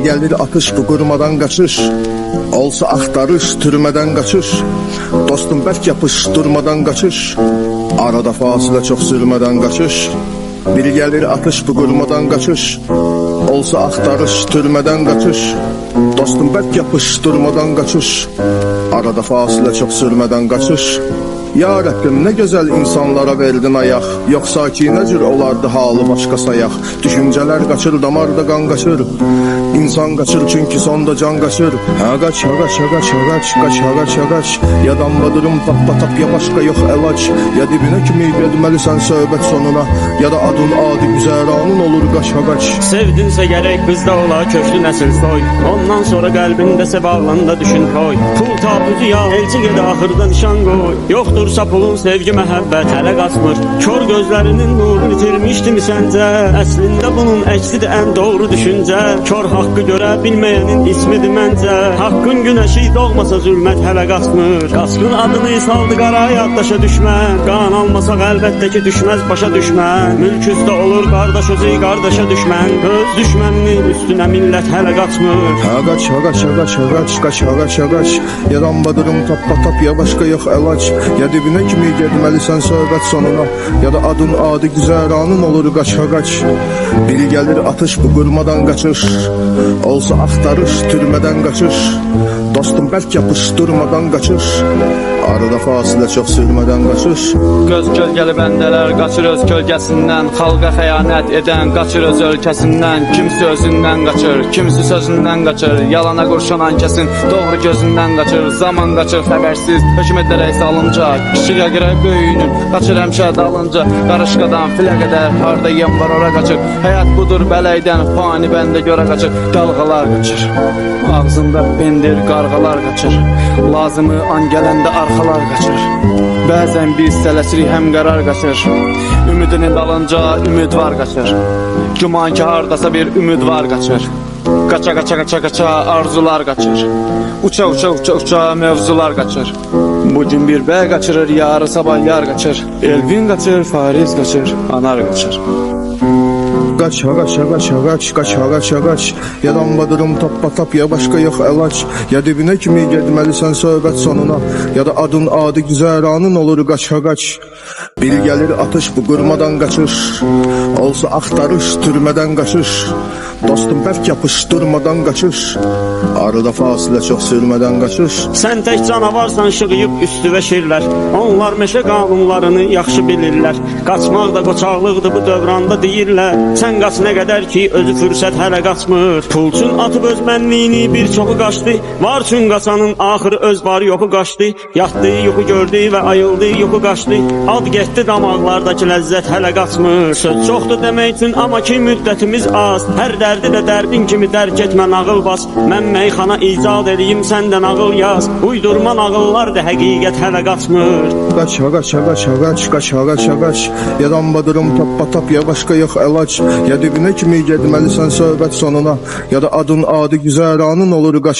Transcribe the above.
gelir atış bu qurmadan qaçış. Olsa axtarış türmədən qaçış. Dostum bərk yapış durmadan qaçış. Arada fasilə çox sürmədən qaçış. Bir gelir atış bu qurmadan qaçış. Olsa axtarış türmədən qaçış. Dostum bərk yapış durmadan qaçış. Arada fasilə çox sürmədən qaçış. Ya Rabbim ne güzel insanlara verdin ayaq. Yoksa ki ne cür olardı halı başka sayaq. Düşünceler kaçır, damarda kan kaçır. İnsan kaçır çünkü sonda can kaçır. Ha kaç, ha kaç, ha kaç, ha kaç, kaç, ha kaç, ha kaç. Ya damladırım tap ya başka yok elaç. Ya dibine kimi gedmelisən söhbət sonuna. Ya da adın adi güzəranın olur kaç, ha kaç. Sevdinse gerek bizde ola köklü nesil soy. Ondan sonra kalbinde sebağlanda düşün koy. Pul tabucu ya elçi gedi ahırda nişan koy. Yoktursa pulun sevgi məhəbbət hələ qaçmır. Kör gözlerinin nurunu itirmişdi mi səncə? Əslində bunun əksidir ən doğru düşüncə. Kör haqqı görə bilməyənin ismidir məncə. Haqqın günəşi doğmasa zülmət hələ qaçmır. Qaçqın adını saldı qara yaddaşa düşmən. Qan almasaq əlbəttə ki düşməz başa düşmən. Mülk üstə olur qardaş özü qardaşa düşmən. Öz düşməninin üstünə millət hələ qaçmır. Ha kaç, ha kaç, ha kaç, ha kaç, kaç, ha kaç, ha kaç. Ya damladırım tap ya başka yok elaç. Ya dibine kimi gedmelisən söhbət sonuna. Ya da adın adi güzəranın olur qaç, ha qaç. Biri gelir atış bu qurmadan qaçış. Olsa axtarış türmədən qaçış. Dostum bərk yapış durmadan qaçış. Arada fasilə çox sürmədən qaçış. Göz gölgəli bəndələr qaçır öz kölgəsindən. Xalqa xəyanət edən qaçır öz ölkəsindən. Kimisi özündən qaçır, kimisi sözündən qaçır. Yalana qurşanan kəsin doğru gözündən qaçır. Zaman qaçır xəbərsiz, hökmətlərə salınca. Kiçiyə görə böyüyünün qaçır həmişə dalınca. Qarışqadan filə qədər harda yem var ora qaçır. Həyat budur bələkdən fani bəndə görə qaçır. Dalğalar qaçır, ağzında pendir qarğalar qaçır. Lazımı an gələndə arxalar qaçır. Bəzən biz tələsirik həm qərar qaçır. Ümidinin dalınca ümid var qaçır. Güman ki hardasa bir ümid var qaçır. Qaça qaça qaça qaça arzular qaçır. Uça uça uça uça mevzular qaçır. Bugün bir bəy qaçırır, yarı sabah yar qaçır. Elvin qaçır, Fariz qaçır, anar qaçır. Kaç, ha kaç, ha kaç, ha kaç, kaç, ha kaç, ha kaç. Ya damladırım tap ya başka yok elaç. Ya dibine kimi gedmelisən söhbət sonuna. Ya da adın adi güzəranın olur qaç, ha kaç. Bir gelir atış bu qurmadan qaçış. Olsa axtarış türmədən qaçış. Dostum bərk yapış durmadan qaçış. Arada fasilə çox sürmədən qaçış. Sən tək canavarsan şığıyıb üstüvə şirlər. Onlar meşə qanunlarını yaxşı bilirlər. Qaçmaq da qoçaqlıqdır bu dövranda deyirlər. Sən qaç nə qədər ki özü fürsət hələ qaçmır. Pulçun atıb öz mənliyini bir çoxu qaçdı. Var üçün qaçanın axırı öz var yoxu qaçdı. Yatdı yoxu gördü və ayıldı yoxu qaçdı. Ad getdi damaqlardakı ləzzət hələ qaçmır. Söz çoxdur demək üçün amma ki müddətimiz az. Hər dərdi də dərdin kimi dərk etmə nağıl bas. Mən meyxana icad edeyim səndən ağıl yaz. Uydurma nağıllar da həqiqət hələ qaçmır. Kaç, ha kaç, ha kaç, ha kaç, kaç, ha kaç, ha kaç. Ya damladırım tap ya başka yok elaç. Ya dibine kimi gedmelisən söhbət sonuna. Ya da adın adi güzəranın olur qaç.